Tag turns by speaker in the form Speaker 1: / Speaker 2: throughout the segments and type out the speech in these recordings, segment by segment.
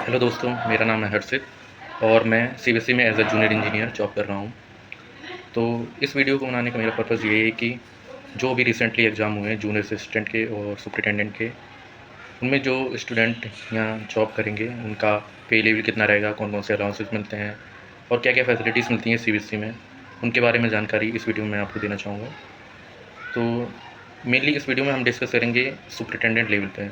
Speaker 1: Hello दोस्तों, मेरा नाम है हर्षित और मैं सीबीएसई में as a junior engineer job कर रहा हूँ। तो इस वीडियो को बनाने का मेरा पर्पज़ ये है कि जो भी रिसेंटली एग्ज़ाम हुए हैं जूनियर असिस्टेंट के और सुपरिटेंडेंट के, उनमें जो स्टूडेंट यहाँ जॉब करेंगे उनका पे लेवल कितना रहेगा, कौन-कौन से अलाउंसेस मिलते हैं और क्या-क्या फैसिलिटीज़ मिलती हैं सीबीएसई में, उनके बारे में जानकारी इस वीडियो में मैं आपको देना चाहूँगा। तो मेनली इस वीडियो में हम डिस्कस करेंगे सुपरिटेंडेंट लेवल पे।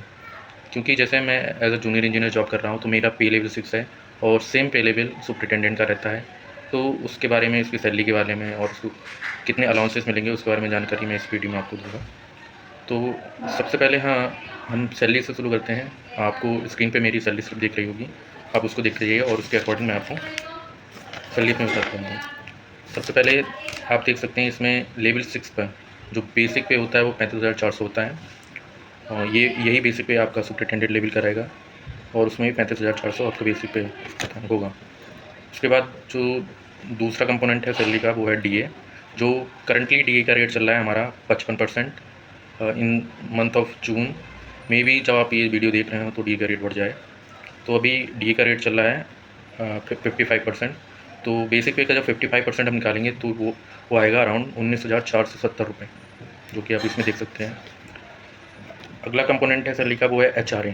Speaker 1: क्योंकि जैसे मैं as a junior engineer job कर रहा हूँ तो मेरा पे लेवल 6 है और सेम पे लेवल सुपरिटेंडेंट का रहता है। तो उसके बारे में, उसकी सैलरी के बारे में और उसको कितने अलाउंसेस मिलेंगे उसके बारे में जानकारी मैं इस वीडियो में आपको दूँगा। तो सबसे पहले हम सैलरी से शुरू करते हैं। आपको स्क्रीन पे मेरी सैलरी स्लिप दिख रही होगी, आप उसको देख लीजिएगा और उसके अकॉर्डिंग मैं आपको सैलरी में बताता हूँ। सबसे पहले आप देख सकते हैं इसमें लेवल 6 पर जो बेसिक पे होता है वो 35,400 होता है और यही बेसिक पे आपका सुपरिटेंडेंट लेवल का रहेगा और उसमें भी 35,400 आपका बेसिक पे होगा। उसके बाद जो दूसरा कंपोनेंट है सैलरी का वो है डीए, जो करंटली डीए का रेट चल रहा है हमारा 55% इन मंथ ऑफ जून में भी। जब आप ये वीडियो देख रहे हो तो डीए का रेट बढ़ जाए। तो अभी डीए का रेट चल रहा है 55%। तो बेसिक पे का जब 55% हम निकालेंगे तो वो आएगा अराउंड 19,470 रुपये, जो कि आप इसमें देख सकते हैं। अगला कंपोनेंट है सैलरी का वो है एचआरए।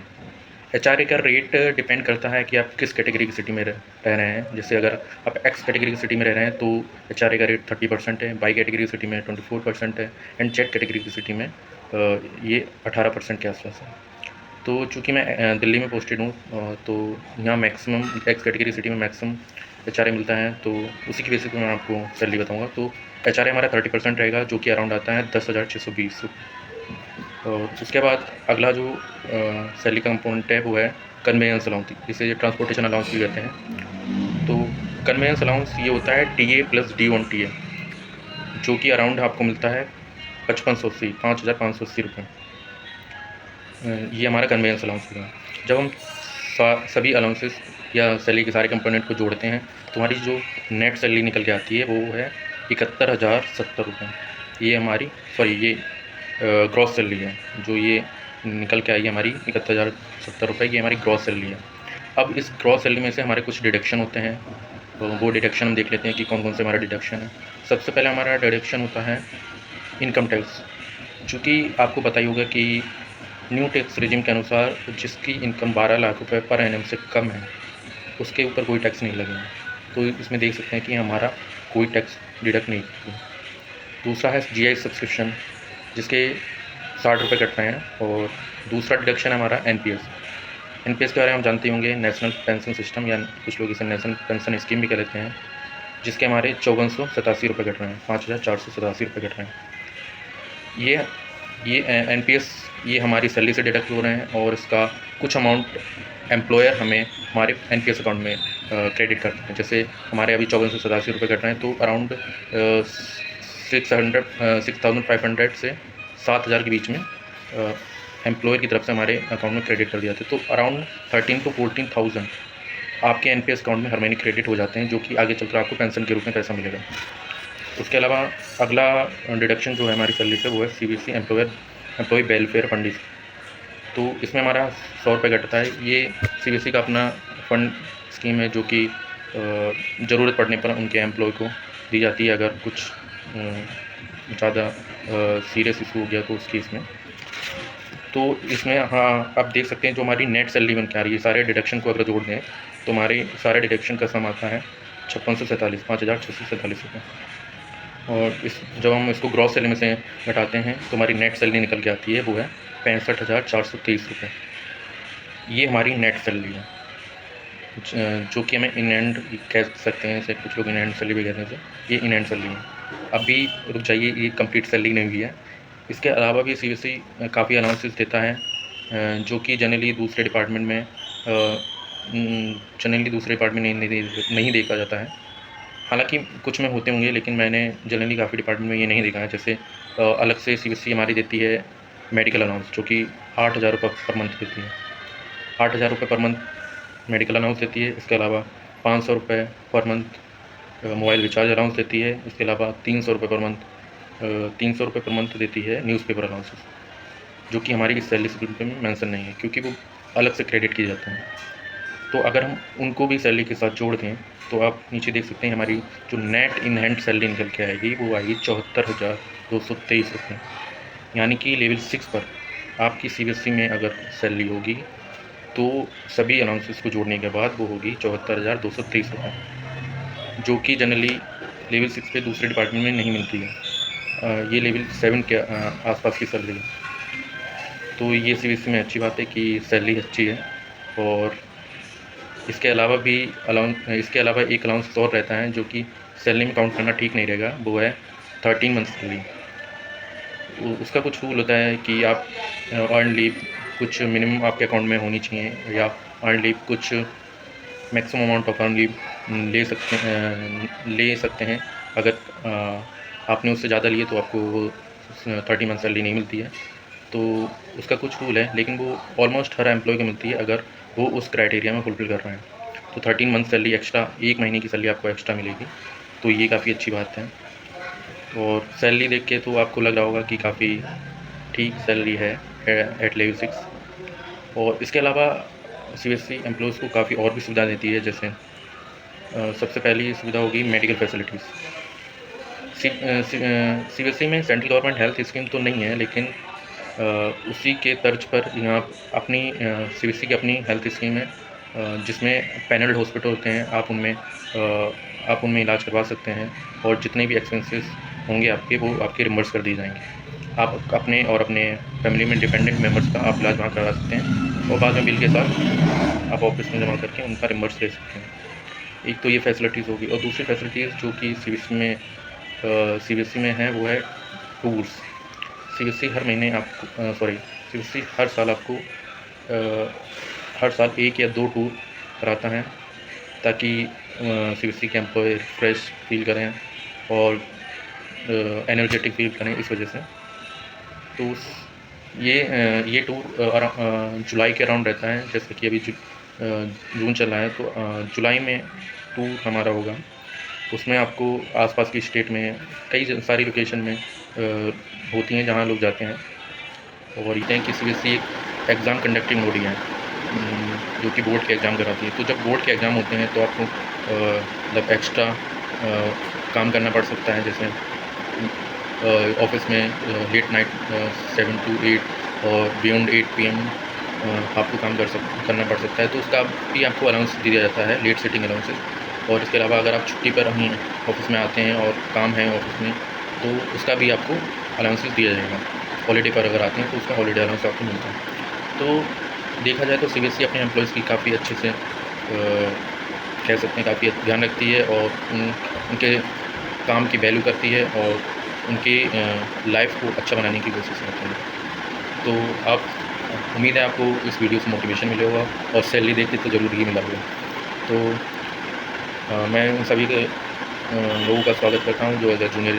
Speaker 1: एचआरए का रेट डिपेंड करता है कि आप किस कैटेगरी की सिटी में रह रहे हैं। जैसे अगर आप एक्स कैटेगरी की सिटी में रह रहे हैं तो एचआरए का रेट 30% है, वाई कैटेगरी की सिटी में 24% है एंड जेड कैटेगरी की सिटी में ये 18% के आसपास है। तो चूँकि मैं दिल्ली में पोस्टेड हूँ तो यहाँ मैक्सिमम एक्स कैटेगरी सिटी में मैक्सिमम एचआरए मिलता है, तो उसी की बेसिस पे मैं आपको सैलरी बताऊँगा। तो एचआरए हमारा 30% रहेगा, जो कि अराउंड आता है 10,620 रुपये। और उसके बाद अगला जो सैलरी कंपोनेंट है वो है कन्वेंस अलाउंस, जिसे ट्रांसपोर्टेशन अलाउंस भी कहते हैं। तो कन्वेंस अलाउंस ये होता है टीए प्लस डी1 टीए, जो कि अराउंड आपको मिलता है 5,580 रुपये। ये हमारा कन्वेंस अलाउंस होगा। जब हम सभी अलाउंसेस या सैलरी के सारे कंपोनेंट को जोड़ते हैं तो हमारी जो नेट सैलरी निकल के आती है वो है 71,070 रुपये। ये हमारी ये ग्रॉस सैलरी है, जो ये निकल के आई है हमारी 71,070 रुपये, ये हमारी ग्रॉस सैलरी है। अब इस ग्रॉस सैलरी में से हमारे कुछ डिडक्शन होते हैं, तो वो डिडक्शन हम देख लेते हैं कि कौन कौन से हमारा डिडक्शन है। सबसे पहले हमारा डिडक्शन होता है इनकम टैक्स। चूँकि आपको पता ही होगा कि न्यू टैक्स रिजिम के अनुसार जिसकी इनकम 12 लाख रुपये पर एनम से कम है उसके ऊपर कोई टैक्स नहीं लगेगा। तो इसमें देख सकते हैं कि हमारा कोई टैक्स डिडक्ट नहीं किया। दूसरा है जीआई सब्सक्रिप्शन, जिसके 60 रुपये कट रहे हैं। और दूसरा डिडक्शन है हमारा एनपीएस। एनपीएस के बारे में हम जानते होंगे, नेशनल पेंशन सिस्टम, या कुछ लोग इसे नेशनल पेंशन स्कीम भी कह लेते हैं, जिसके हमारे 5487 रुपये कट रहे हैं, 5,487 रुपये कट रहे हैं। ये एनपीएस ये हमारी सैलरी से डिडक्ट हो रहे हैं और इसका कुछ अमाउंट एम्प्लॉयर हमें हमारे एनपीएस अकाउंट में क्रेडिट करते हैं। जैसे हमारे अभी 5487 रुपये कट रहे हैं, तो अराउंड 6,500 से 7,000 के बीच में एम्प्लॉयर की तरफ से हमारे अकाउंट में क्रेडिट कर दिया जाते हैं। तो अराउंड 13 to 14,000 आपके एनपीएस अकाउंट में हर महीने क्रेडिट हो जाते हैं, जो कि आगे चलकर आपको पेंशन के रूप में पैसा मिलेगा। उसके अलावा अगला डिडक्शन जो है हमारी सैलरी से वो है सीबीसी एम्प्लॉय वेलफेयर फंड। तो इसमें हमारा 100 रुपये कटता है। ये सीबीएसई का अपना फंड स्कीम है, जो कि ज़रूरत पड़ने पर उनके एम्प्लॉय को दी जाती है अगर कुछ ज़्यादा सीरियस इशू हो गया तो उस केस में। तो इसमें आप देख सकते हैं जो हमारी नेट सैलरी बन के आ रही है, सारे डिडक्शन को अगर जोड़ दें तो हमारे सारे डिडक्शन का सम आता है 5,647 रुपये। और जब हम इसको ग्रॉस सैलरी में से घटाते हैं तो हमारी नेट सैलरी निकल के आती है, वो है 65,423 रुपये। ये हमारी नेट सैलरी है, जो कि हमें इन एंड कह सकते हैं, जैसे कुछ लोग इन एंड सैलरी भी कहते हैं। ये इन एंड सैलरी है। अभी रुक जाइए, ये कंप्लीट सैलरी नहीं हुई है। इसके अलावा भी सीबीएसई काफ़ी अलाउंसेस देता है, जो कि जनरली दूसरे डिपार्टमेंट में नहीं देखा जाता है। हालांकि कुछ में होते होंगे, लेकिन मैंने जनरली काफ़ी डिपार्टमेंट में ये नहीं देखा है। जैसे अलग से सीबीएसई हमारी देती है मेडिकल अलाउंस, जो कि 8,000 रुपये पर मंथ देती है। 8,000 रुपये पर मंथ मेडिकल अलाउंस देती है। इसके अलावा 500 रुपये per month mobile recharge allowance देती है। इसके अलावा 300 रुपये पर मंथ देती है न्यूज़पेपर अलाउंसेस, जो कि हमारी इस सैलरी स्लिप में मेंशन नहीं है, क्योंकि वो अलग से क्रेडिट किए जाते हैं। तो अगर हम उनको भी सैलरी के साथ जोड़ दें तो आप नीचे देख सकते हैं हमारी जो नेट इन हैंड सैलरी निकल के आएगी वो आएगी 74,223 रुपये। यानी कि लेवल 6 पर आपकी सीबीएसई में अगर सैलरी होगी तो सभी अलाउंसेस को जोड़ने के बाद वो होगी 74,223 रुपये, जो कि जनरली लेवल 6 पे दूसरे डिपार्टमेंट में नहीं मिलती है। ये लेवल 7 के आसपास की सैलरी है। तो ये सीबीएसई में अच्छी बात है कि सैलरी अच्छी है। और इसके अलावा इसके अलावा एक अलाउंस और रहता है जो कि सैलरी में काउंट करना ठीक नहीं रहेगा, वो है 13 मंथ सैलरी। उसका कुछ रूल होता है कि आप अर्न लीव कुछ मिनिमम आपके अकाउंट में होनी चाहिए, या अर्न लीव कुछ maximum amount of earn leave ले सकते हैं। अगर आपने उससे ज़्यादा लिए तो आपको 30 मंथ सैलरी नहीं मिलती है। तो उसका कुछ रूल है, लेकिन वो ऑलमोस्ट हर एम्प्लॉय को मिलती है अगर वो उस क्राइटेरिया में फुलफ़िल कर रहे हैं। तो 13 मंथ सैलरी एक्स्ट्रा, 1 महीने की सैलरी आपको एक्स्ट्रा मिलेगी, तो ये काफ़ी अच्छी बात है। और सैलरी देख के तो आपको लग रहा होगा कि काफ़ी ठीक सैलरी है एट लेवल 6। और इसके अलावा सीबीएसई एम्प्लॉयज़ को काफ़ी और भी सुविधा देती है। जैसे सबसे पहली सुविधा होगी मेडिकल फैसिलिटीज़। सीबीएसई में सेंट्रल गवर्नमेंट हेल्थ स्कीम तो नहीं है, लेकिन उसी के तर्ज पर यहाँ अपनी सीबीएसई की अपनी हेल्थ स्कीम है, जिसमें पैनल्ड हॉस्पिटल होते हैं। आप उनमें इलाज करवा सकते हैं, और जितने भी एक्सपेंसेस होंगे आपके, वो आपके रिम्बर्स कर दिए जाएंगे। आप अपने और अपने फैमिली में डिपेंडेंट मेम्बर्स का आप इलाज वहाँ करवा सकते हैं, और बाद में बिल के साथ आप ऑफिस में जमा करके उनका रिम्बर्स ले सकते हैं। एक तो ये फैसिलिटीज़ होगी, और दूसरी फैसिलिटीज़ जो कि सीबीएसई में है वो है टूर्स। सीबीएसई हर महीने आपको सीबीएसई हर साल आपको हर साल 1 या 2 टूर कराता है, ताकि सीबीएसई के एम्प्लॉय फ्रेश फील करें और एनर्जेटिक फील करें। इस वजह से तो ये टूर जुलाई के अराउंड रहता है। जैसे कि अभी जून चल रहा है, तो जुलाई में टूर हमारा होगा। उसमें आपको आसपास की स्टेट में कई सारी लोकेशन में होती हैं जहाँ लोग जाते हैं। और ये हैं कि सीबीएसई एक एग्ज़ाम कंडक्टिंग बॉडी है, जो कि बोर्ड के एग्ज़ाम कराती है। तो जब बोर्ड के एग्ज़ाम होते हैं तो आपको मतलब एक्स्ट्रा काम करना पड़ सकता है। जैसे ऑफिस में लेट नाइट 7 to 8 और बियॉन्ड 8 PM आपको काम करना पड़ सकता है। तो उसका भी आपको अलाउंस दिया जाता है, लेट सिटिंग अलाउंसेस। और इसके अलावा अगर आप छुट्टी पर ही ऑफिस में आते हैं और काम है ऑफिस में, तो उसका भी आपको अलाउंसेस दिया जाएगा। हॉलीडे पर अगर आते हैं तो उसका हॉलीडे अलाउंस आपको मिलता है। तो देखा जाए तो सीबीएसई अपने एम्प्लॉयज़ की काफ़ी अच्छे से कह सकते हैं काफ़ी ध्यान रखती है, और उनके काम की वैल्यू करती है, और उनकी लाइफ को अच्छा बनाने की कोशिश करती है। तो उम्मीद है आपको इस वीडियो से मोटिवेशन मिला होगा, और सैलरी देख के तो ज़रूर ही मिला होगा। तो मैं उन सभी के लोगों का स्वागत करता हूँ जो एज ए जूनियर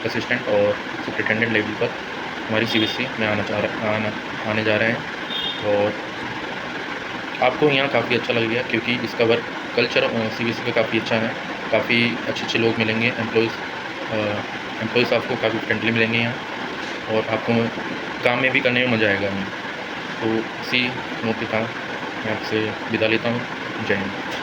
Speaker 1: असिस्टेंट और सुपरिटेंडेंट लेवल पर हमारी सीबीएसई में आने जा रहे हैं। और आपको यहाँ काफ़ी अच्छा लगेगा, क्योंकि इसका वर्क कल्चर सीबीएसई का काफ़ी अच्छा है। काफ़ी अच्छे अच्छे लोग मिलेंगे, एम्प्लॉयज़ आपको काफ़ी फ्रेंडली मिलेंगे यहाँ, और आपको काम में भी करने में मज़ा आएगा हमें। तो इसी नोट के साथ मैं आपसे विदा लेता हूँ। जय हिंद।